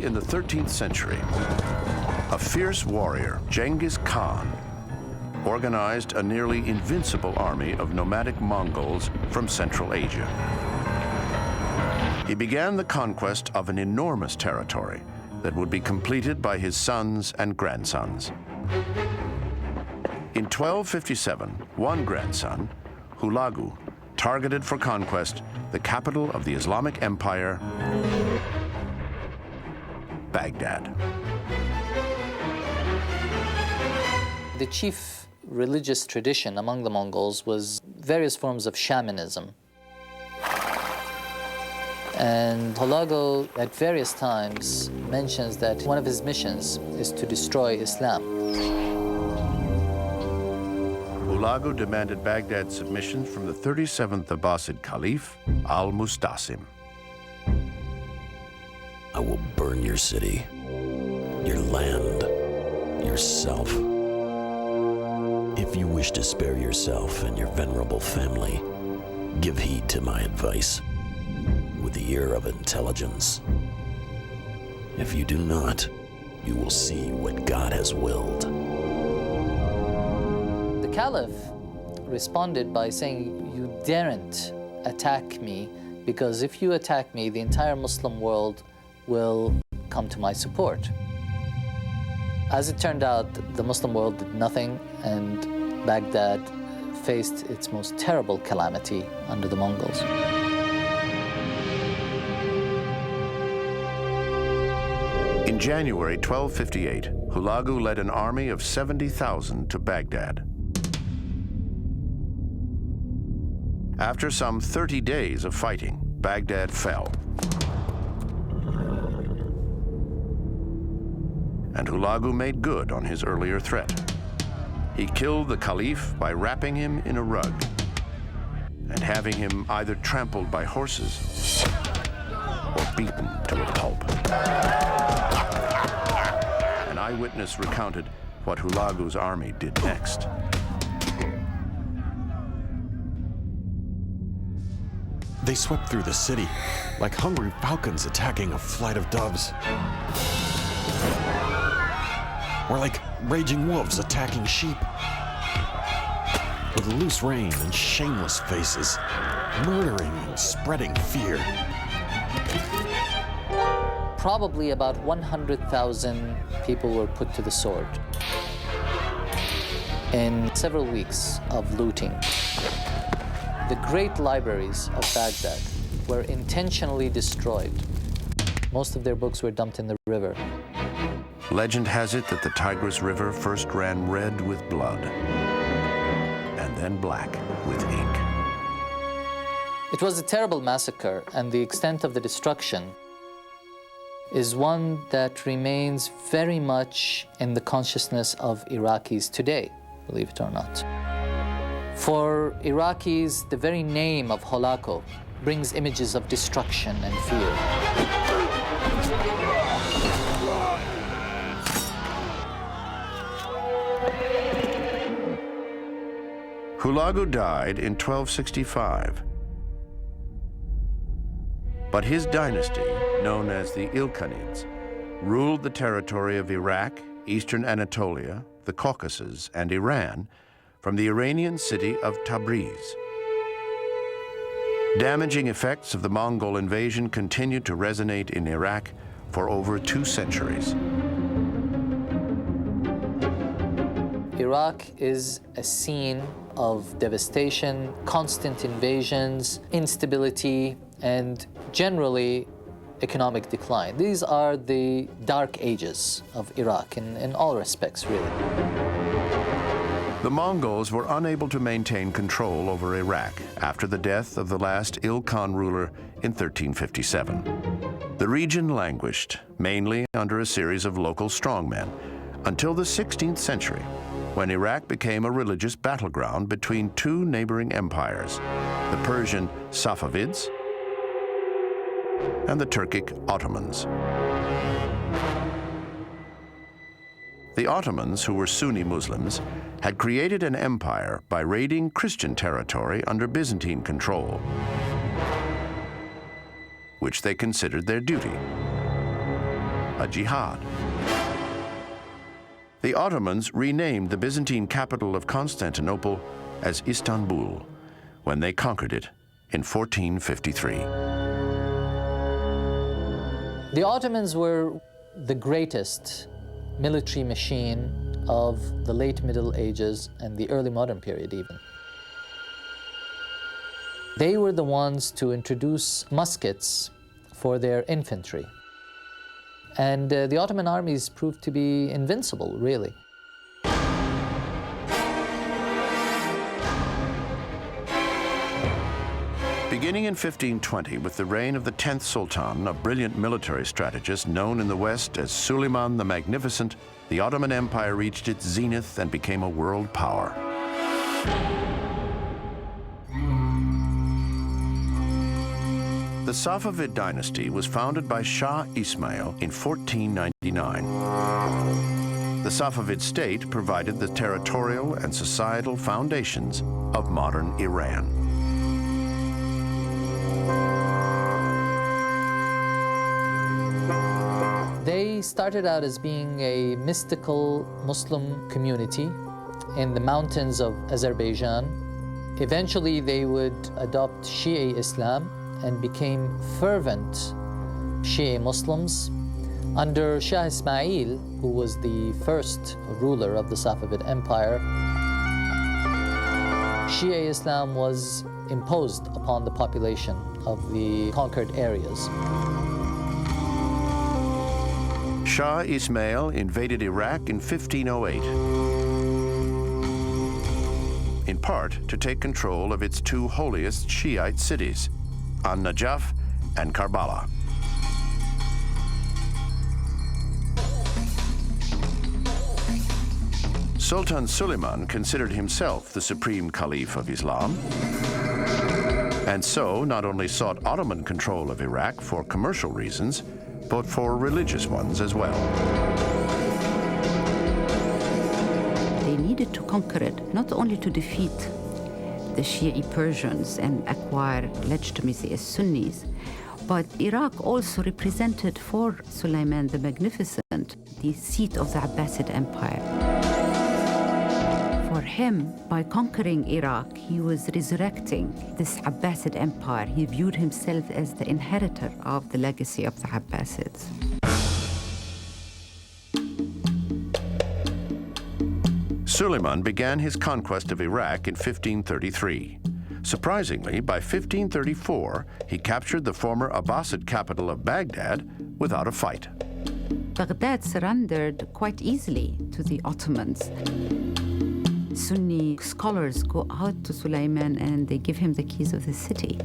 Early in the 13th century, a fierce warrior, Genghis Khan, organized a nearly invincible army of nomadic Mongols from Central Asia. He began the conquest of an enormous territory that would be completed by his sons and grandsons. In 1257, one grandson, Hulagu, targeted for conquest the capital of the Islamic Empire, Baghdad. The chief religious tradition among the Mongols was various forms of shamanism. And Hulagu, at various times, mentions that one of his missions is to destroy Islam. Hulagu demanded Baghdad's submission from the 37th Abbasid Caliph, al-Mustasim. I will burn your city, your land, yourself. If you wish to spare yourself and your venerable family, give heed to my advice with the ear of intelligence. If you do not, you will see what God has willed. The Caliph responded by saying, "You daren't attack me, because if you attack me, the entire Muslim world will come to my support." As it turned out, the Muslim world did nothing, and Baghdad faced its most terrible calamity under the Mongols. In January 1258, Hulagu led an army of 70,000 to Baghdad. After some 30 days of fighting, Baghdad fell. And Hulagu made good on his earlier threat. He killed the Caliph by wrapping him in a rug and having him either trampled by horses or beaten to a pulp. An eyewitness recounted what Hulagu's army did next. They swept through the city like hungry falcons attacking a flight of doves. Or like raging wolves attacking sheep. With loose rein and shameless faces, murdering and spreading fear. Probably about 100,000 people were put to the sword in several weeks of looting. The great libraries of Baghdad were intentionally destroyed. Most of their books were dumped in the river. Legend has it that the Tigris River first ran red with blood and then black with ink. It was a terrible massacre, and the extent of the destruction is one that remains very much in the consciousness of Iraqis today, believe it or not. For Iraqis, the very name of Hulagu brings images of destruction and fear. Hulagu died in 1265. But his dynasty, known as the Ilkhanids, ruled the territory of Iraq, eastern Anatolia, the Caucasus, and Iran from the Iranian city of Tabriz. Damaging effects of the Mongol invasion continued to resonate in Iraq for over 2 centuries. Iraq is a scene of devastation, constant invasions, instability, and generally economic decline. These are the dark ages of Iraq in all respects, really. The Mongols were unable to maintain control over Iraq after the death of the last Il-Khan ruler in 1357. The region languished, mainly under a series of local strongmen, until the 16th century, when Iraq became a religious battleground between 2 neighboring empires, the Persian Safavids and the Turkic Ottomans. The Ottomans, who were Sunni Muslims, had created an empire by raiding Christian territory under Byzantine control, which they considered their duty. a jihad. The Ottomans renamed the Byzantine capital of Constantinople as Istanbul when they conquered it in 1453. The Ottomans were the greatest military machine of the late Middle Ages and the early modern period even. They were the ones to introduce muskets for their infantry. And the Ottoman armies proved to be invincible, really. Beginning in 1520 with the reign of the 10th Sultan, a brilliant military strategist known in the West as Suleiman the Magnificent, the Ottoman Empire reached its zenith and became a world power. The Safavid dynasty was founded by Shah Ismail in 1499. The Safavid state provided the territorial and societal foundations of modern Iran. They started out as being a mystical Muslim community in the mountains of Azerbaijan. Eventually, they would adopt Shia Islam and became fervent Shia Muslims. Under Shah Ismail, who was the first ruler of the Safavid Empire, Shia Islam was imposed upon the population of the conquered areas. Shah Ismail invaded Iraq in 1508, in part to take control of its two holiest Shiite cities, An-Najaf and Karbala. Sultan Suleiman considered himself the supreme caliph of Islam, and so not only sought Ottoman control of Iraq for commercial reasons, but for religious ones as well. They needed to conquer it, not only to defeat the Shi'i Persians and acquire legitimacy as Sunnis, but Iraq also represented for Suleiman the Magnificent the seat of the Abbasid Empire. For him, by conquering Iraq, he was resurrecting this Abbasid Empire. He viewed himself as the inheritor of the legacy of the Abbasids. Suleiman began his conquest of Iraq in 1533. Surprisingly, by 1534, he captured the former Abbasid capital of Baghdad without a fight. Baghdad surrendered quite easily to the Ottomans. Sunni scholars go out to Suleiman and they give him the keys of the city,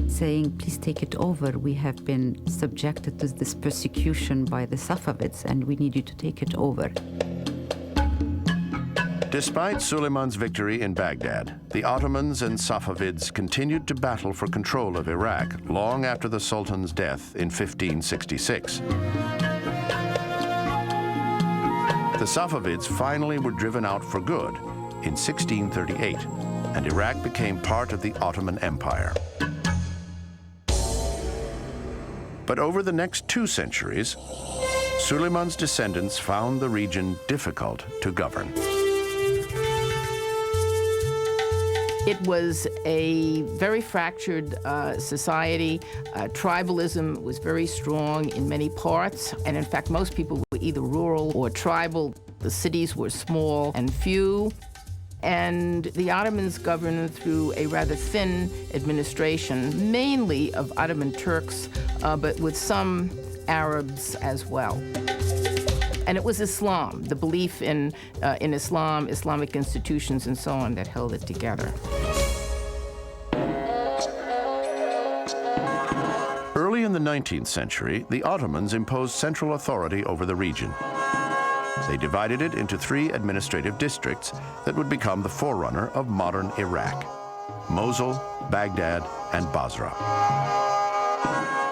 saying, please take it over. We have been subjected to this persecution by the Safavids and we need you to take it over. Despite Suleiman's victory in Baghdad, the Ottomans and Safavids continued to battle for control of Iraq long after the Sultan's death in 1566. The Safavids finally were driven out for good in 1638, and Iraq became part of the Ottoman Empire. But over the next 2 centuries, Suleiman's descendants found the region difficult to govern. It was a very fractured society. Tribalism was very strong in many parts, and in fact, most people were either rural or tribal. The cities were small and few, and the Ottomans governed through a rather thin administration, mainly of Ottoman Turks, but with some Arabs as well. And it was Islam, the belief in Islam, Islamic institutions, and so on that held it together. Early in the 19th century, the Ottomans imposed central authority over the region. They divided it into 3 administrative districts that would become the forerunner of modern Iraq: Mosul, Baghdad, and Basra.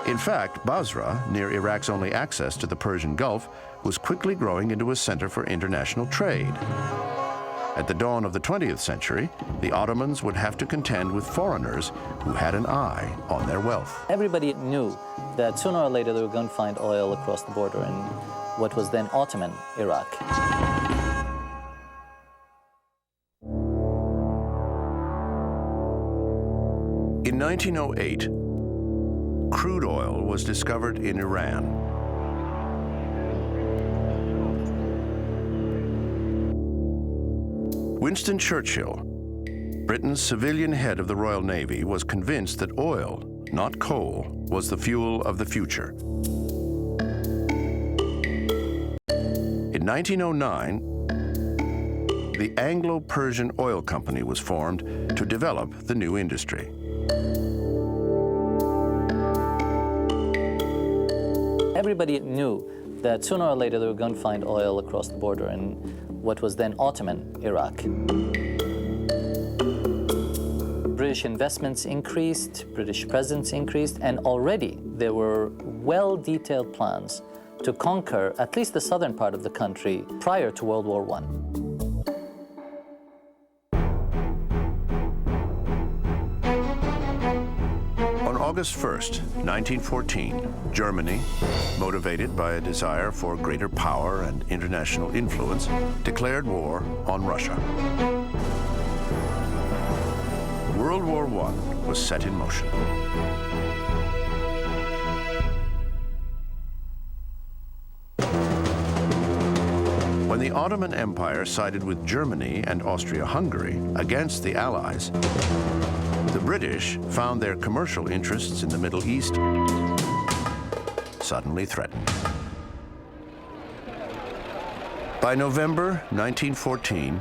In fact, Basra, near Iraq's only access to the Persian Gulf, was quickly growing into a center for international trade. At the dawn of the 20th century, the Ottomans would have to contend with foreigners who had an eye on their wealth. Everybody knew that sooner or later they were going to find oil across the border in what was then Ottoman Iraq. In 1908, crude oil was discovered in Iran. Winston Churchill, Britain's civilian head of the Royal Navy, was convinced that oil, not coal, was the fuel of the future. In 1909, the Anglo-Persian Oil Company was formed to develop the new industry. Everybody knew that sooner or later they were going to find oil across the border in what was then Ottoman Iraq. British investments increased, British presence increased, and already there were well-detailed plans to conquer at least the southern part of the country prior to World War I. On August 1st, 1914, Germany, motivated by a desire for greater power and international influence, declared war on Russia. World War I was set in motion. When the Ottoman Empire sided with Germany and Austria-Hungary against the Allies, the British found their commercial interests in the Middle East suddenly threatened. By November 1914,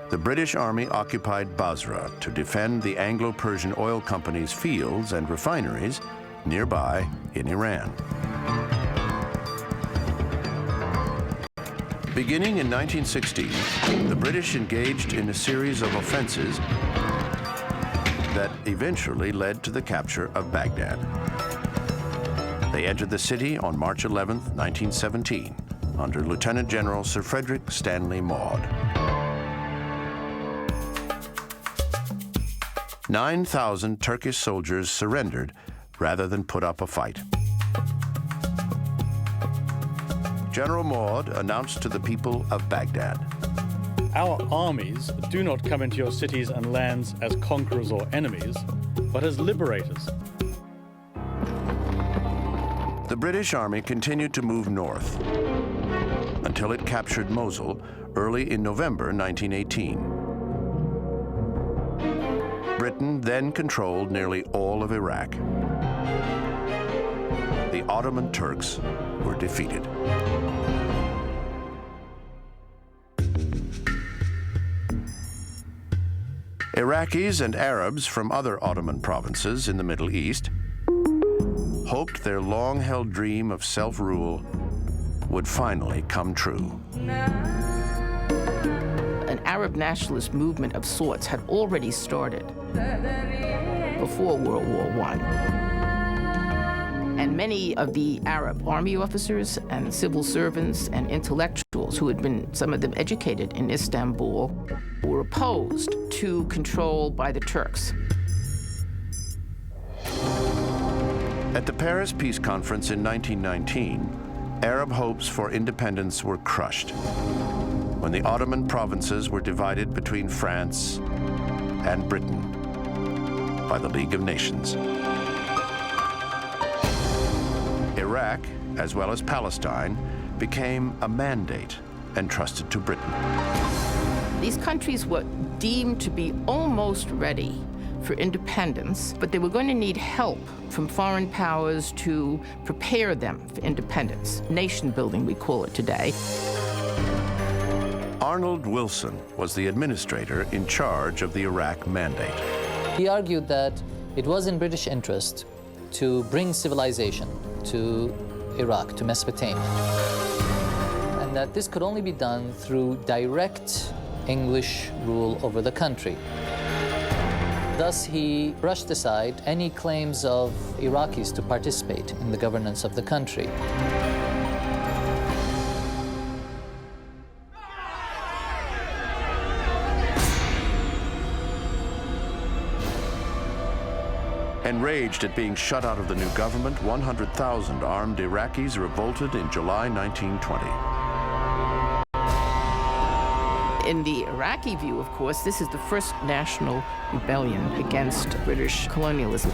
the British Army occupied Basra to defend the Anglo-Persian Oil Company's fields and refineries nearby in Iran. Beginning in 1916, the British engaged in a series of offenses that eventually led to the capture of Baghdad. They entered the city on March 11, 1917, under Lieutenant General Sir Frederick Stanley Maude. 9,000 Turkish soldiers surrendered rather than put up a fight. General Maude announced to the people of Baghdad, "Our armies do not come into your cities and lands as conquerors or enemies, but as liberators." The British Army continued to move north until it captured Mosul early in November 1918. Britain then controlled nearly all of Iraq. The Ottoman Turks were defeated. Iraqis and Arabs from other Ottoman provinces in the Middle East hoped their long-held dream of self-rule would finally come true. An Arab nationalist movement of sorts had already started before World War I. And many of the Arab army officers and civil servants and intellectuals who had been, some of them educated in Istanbul, were opposed to control by the Turks. At the Paris Peace Conference in 1919, Arab hopes for independence were crushed when the Ottoman provinces were divided between France and Britain by the League of Nations. Iraq, as well as Palestine, became a mandate entrusted to Britain. These countries were deemed to be almost ready for independence, but they were going to need help from foreign powers to prepare them for independence. Nation building, we call it today. Arnold Wilson was the administrator in charge of the Iraq Mandate. He argued that it was in British interest to bring civilization to Iraq, to Mesopotamia, and that this could only be done through direct English rule over the country. Thus, he brushed aside any claims of Iraqis to participate in the governance of the country. Enraged at being shut out of the new government, 100,000 armed Iraqis revolted in July 1920. In the Iraqi view, of course, this is the first national rebellion against British colonialism.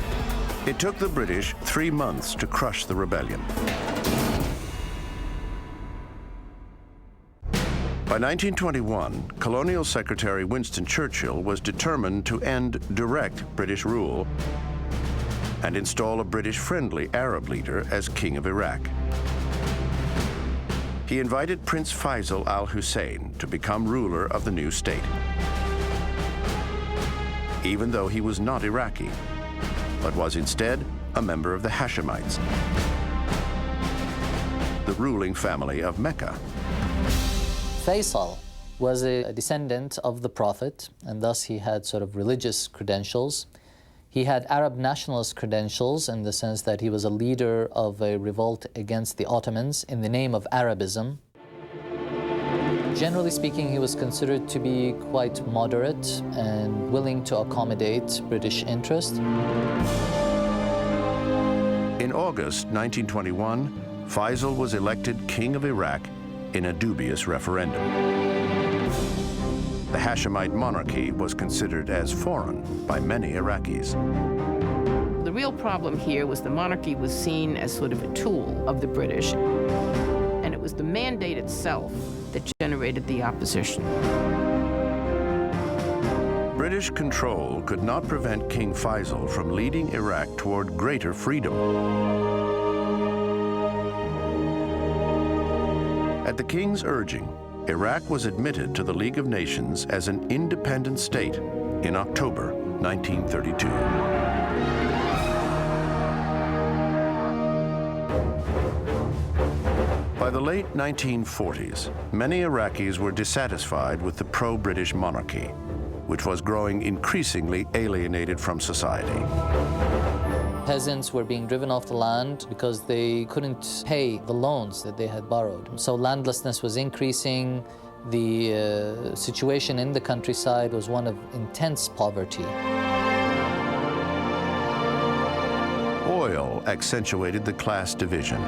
It took the British 3 months to crush the rebellion. By 1921, Colonial Secretary Winston Churchill was determined to end direct British rule and install a British-friendly Arab leader as King of Iraq. He invited Prince Faisal Al Hussein to become ruler of the new state, even though he was not Iraqi, but was instead a member of the Hashemites, the ruling family of Mecca. Faisal was a descendant of the Prophet, and thus he had sort of religious credentials. He had Arab nationalist credentials in the sense that he was a leader of a revolt against the Ottomans in the name of Arabism. Generally speaking, he was considered to be quite moderate and willing to accommodate British interest. In August 1921, Faisal was elected King of Iraq in a dubious referendum. The Hashemite monarchy was considered as foreign by many Iraqis. The real problem here was the monarchy was seen as sort of a tool of the British, and it was the mandate itself that generated the opposition. British control could not prevent King Faisal from leading Iraq toward greater freedom. At the king's urging, Iraq was admitted to the League of Nations as an independent state in October 1932. By the late 1940s, many Iraqis were dissatisfied with the pro-British monarchy, which was growing increasingly alienated from society. Peasants were being driven off the land because they couldn't pay the loans that they had borrowed. So landlessness was increasing. The situation in the countryside was one of intense poverty. Oil accentuated the class division.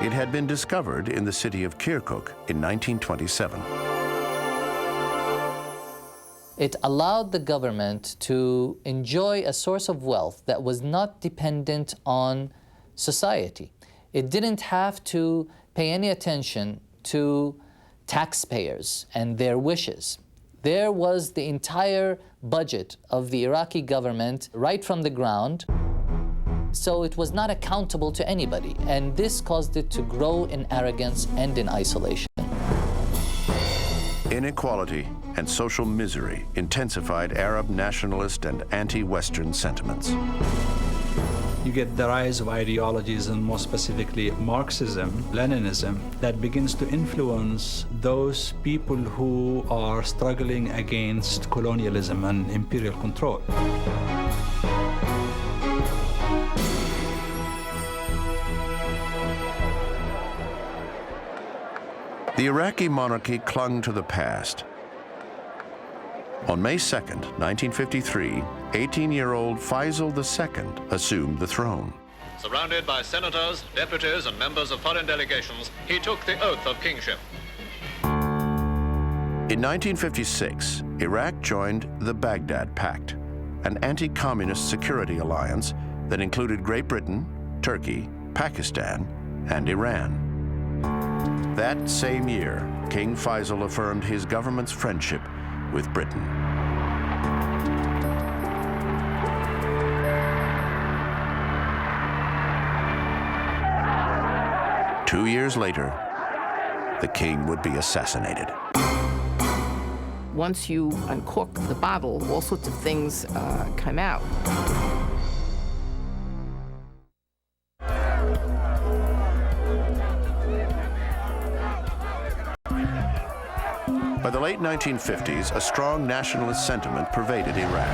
It had been discovered in the city of Kirkuk in 1927. It allowed the government to enjoy a source of wealth that was not dependent on society. It didn't have to pay any attention to taxpayers and their wishes. There was the entire budget of the Iraqi government right from the ground, so it was not accountable to anybody, and this caused it to grow in arrogance and in isolation. Inequality and social misery intensified Arab nationalist and anti-Western sentiments. You get the rise of ideologies, and more specifically Marxism, Leninism, that begins to influence those people who are struggling against colonialism and imperial control. The Iraqi monarchy clung to the past. On May 2nd, 1953, 18-year-old Faisal II assumed the throne. Surrounded by senators, deputies, and members of foreign delegations, he took the oath of kingship. In 1956, Iraq joined the Baghdad Pact, an anti-communist security alliance that included Great Britain, Turkey, Pakistan, and Iran. That same year, King Faisal affirmed his government's friendship with Britain. Two years later, the king would be assassinated. Once you uncork the bottle, all sorts of things come out. By the late 1950s, a strong nationalist sentiment pervaded Iraq.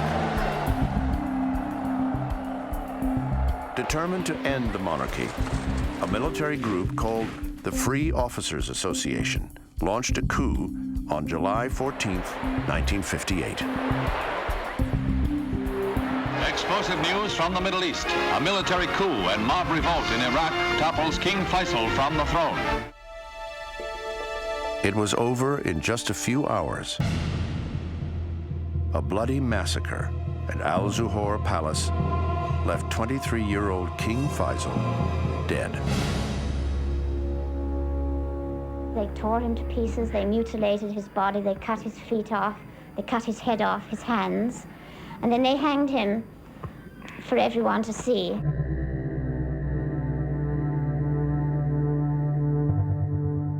Determined to end the monarchy, a military group called the Free Officers Association launched a coup on July 14, 1958. Explosive news from the Middle East. A military coup and mob revolt in Iraq topples King Faisal from the throne. It was over in just a few hours. A bloody massacre at Al-Zuhur Palace left 23-year-old King Faisal dead. They tore him to pieces, they mutilated his body, they cut his feet off, they cut his head off, his hands, and then they hanged him for everyone to see.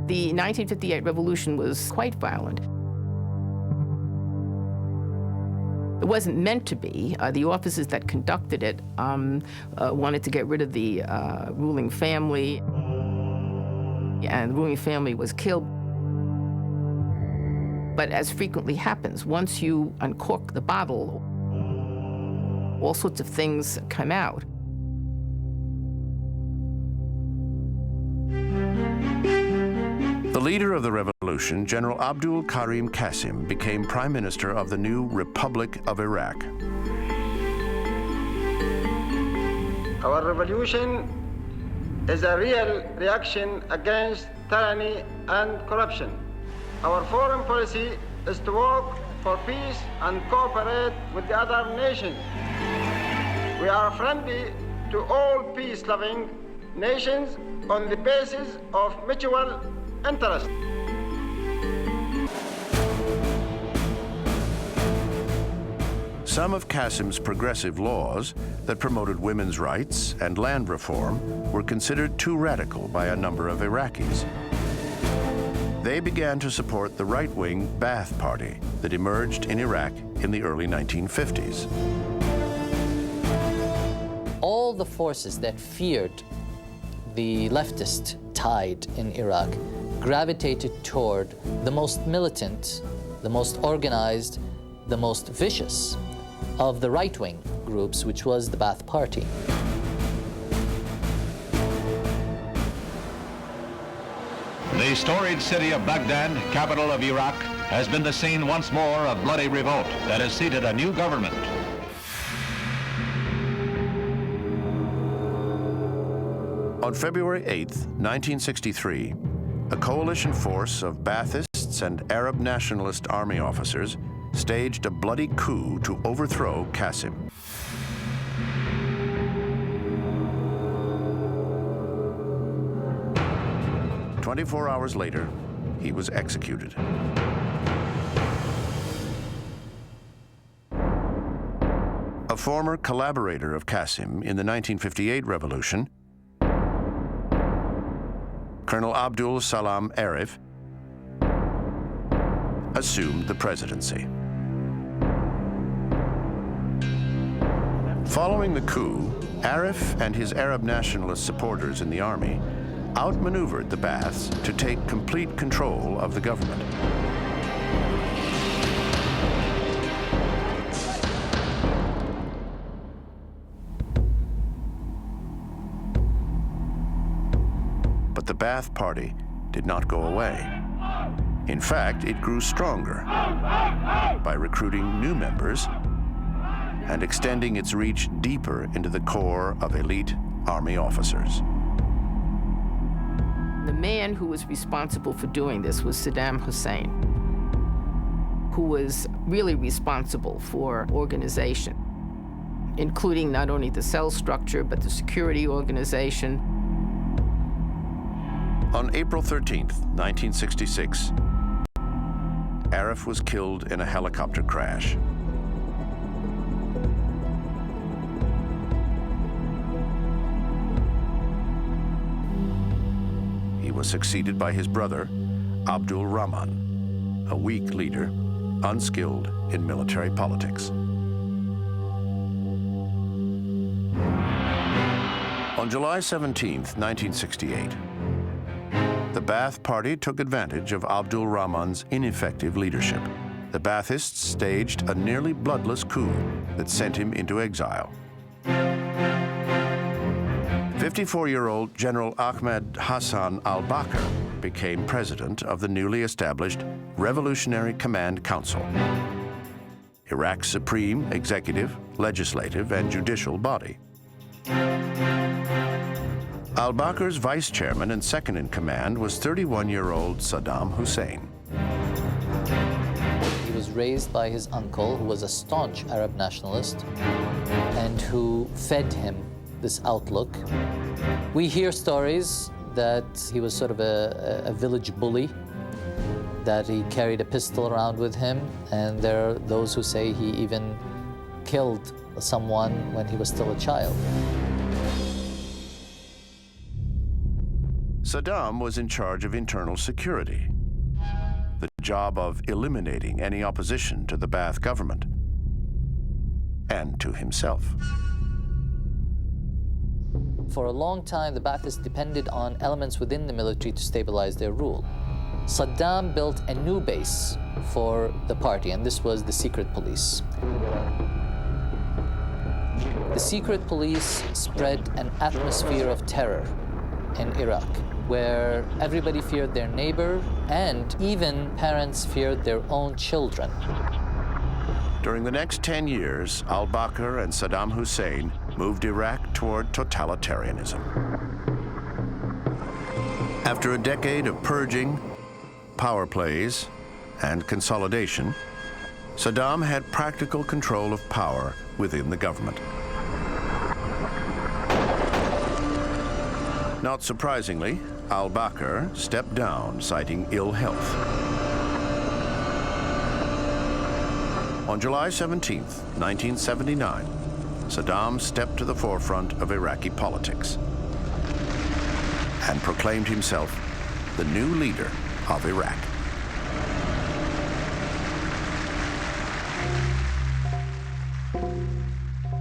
The 1958 revolution was quite violent. It wasn't meant to be. The officers that conducted it wanted to get rid of the ruling family, and the ruling family was killed. But as frequently happens, once you uncork the bottle, all sorts of things come out. The leader of the revolution, General Abdul Karim Qasim, became Prime Minister of the new Republic of Iraq. Our revolution is a real reaction against tyranny and corruption. Our foreign policy is to work for peace and cooperate with the other nations. We are friendly to all peace-loving nations on the basis of mutual interest. Some of Qasim's progressive laws that promoted women's rights and land reform were considered too radical by a number of Iraqis. They began to support the right-wing Ba'ath Party that emerged in Iraq in the early 1950s. All the forces that feared the leftist tide in Iraq gravitated toward the most militant, the most organized, the most vicious of the right-wing groups, which was the Ba'ath Party. The storied city of Baghdad, capital of Iraq, has been the scene once more of bloody revolt that has seated a new government. On February 8, 1963, a coalition force of Baathists and Arab nationalist army officers staged a bloody coup to overthrow Qasim. "24 hours later, he was executed. A former collaborator of Qasim in the 1958 revolution, Colonel Abdul Salam Arif, assumed the presidency. Following the coup, Arif and his Arab nationalist supporters in the army outmaneuvered the Ba'aths to take complete control of the government. But the Ba'ath Party did not go away. In fact, it grew stronger by recruiting new members and extending its reach deeper into the core of elite army officers. The man who was responsible for doing this was Saddam Hussein, who was really responsible for organization, including not only the cell structure, but the security organization. On April 13th, 1966, Arif was killed in a helicopter crash. He was succeeded by his brother, Abdul Rahman, a weak leader, unskilled in military politics. On July 17th, 1968, the Ba'ath Party took advantage of Abdul Rahman's ineffective leadership. The Baathists staged a nearly bloodless coup that sent him into exile. 54-year-old General Ahmed Hassan al-Bakr became president of the newly established Revolutionary Command Council. Iraq's supreme executive, legislative, and judicial body. Al-Bakr's vice chairman and second in command was 31-year-old Saddam Hussein. He was raised by his uncle, who was a staunch Arab nationalist, and who fed him this outlook. We hear stories that he was sort of a village bully, that he carried a pistol around with him, and there are those who say he even killed someone when he was still a child. Saddam was in charge of internal security, the job of eliminating any opposition to the Ba'ath government and to himself. For a long time, the Ba'athists depended on elements within the military to stabilize their rule. Saddam built a new base for the party, and this was the secret police. The secret police spread an atmosphere of terror in Iraq, where everybody feared their neighbor, and even parents feared their own children. During the next 10 years, al-Bakr and Saddam Hussein moved Iraq toward totalitarianism. After a decade of purging, power plays, and consolidation, Saddam had practical control of power within the government. Not surprisingly, al-Bakr stepped down, citing ill health. On July 17, 1979, Saddam stepped to the forefront of Iraqi politics and proclaimed himself the new leader of Iraq.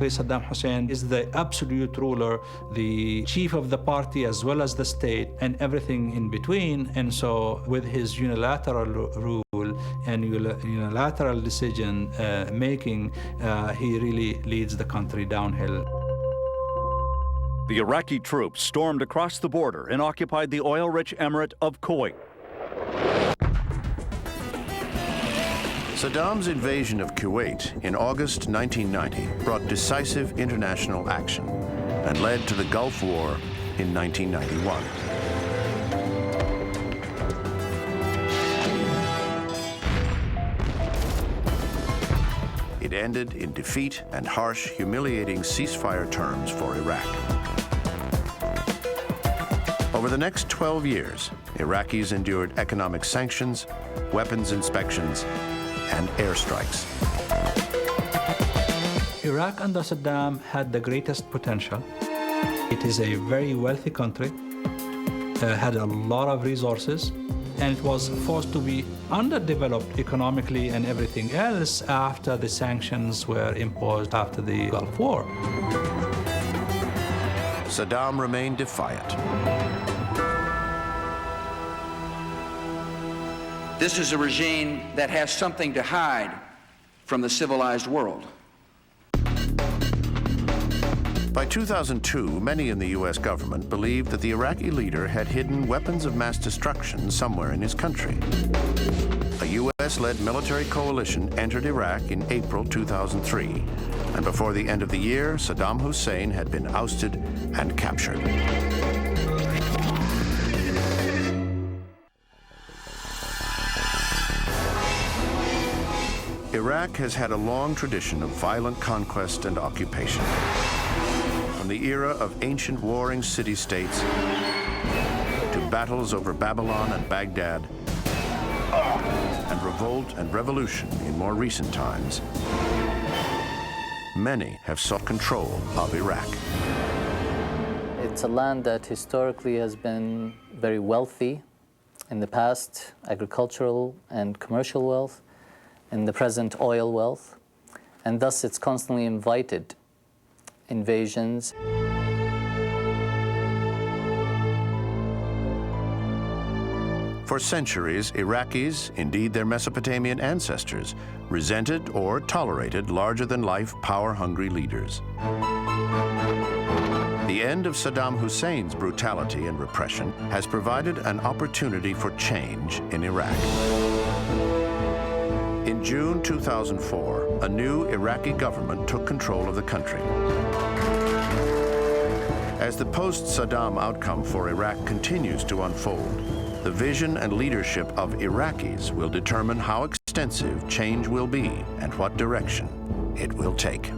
Saddam Hussein is the absolute ruler, the chief of the party as well as the state, and everything in between. And so with his unilateral rule and unilateral decision making, he really leads the country downhill. The Iraqi troops stormed across the border and occupied the oil-rich emirate of Kuwait. Saddam's invasion of Kuwait in August 1990 brought decisive international action and led to the Gulf War in 1991. It ended in defeat and harsh, humiliating ceasefire terms for Iraq. Over the next 12 years, Iraqis endured economic sanctions, weapons inspections, and airstrikes. Iraq under Saddam had the greatest potential. It is a very wealthy country, had a lot of resources, and it was forced to be underdeveloped economically and everything else after the sanctions were imposed after the Gulf War. Saddam remained defiant. This is a regime that has something to hide from the civilized world. By 2002, many in the U.S. government believed that the Iraqi leader had hidden weapons of mass destruction somewhere in his country. A U.S.-led military coalition entered Iraq in April 2003, and before the end of the year, Saddam Hussein had been ousted and captured. Iraq has had a long tradition of violent conquest and occupation. From the era of ancient warring city-states to battles over Babylon and Baghdad, and revolt and revolution in more recent times, many have sought control of Iraq. It's a land that historically has been very wealthy in the past, agricultural and commercial wealth, in the present oil wealth, and thus it's constantly invited invasions. For centuries, Iraqis, indeed their Mesopotamian ancestors, resented or tolerated larger-than-life, power-hungry leaders. The end of Saddam Hussein's brutality and repression has provided an opportunity for change in Iraq. In June 2004, a new Iraqi government took control of the country. As the post-Saddam outcome for Iraq continues to unfold, the vision and leadership of Iraqis will determine how extensive change will be and what direction it will take.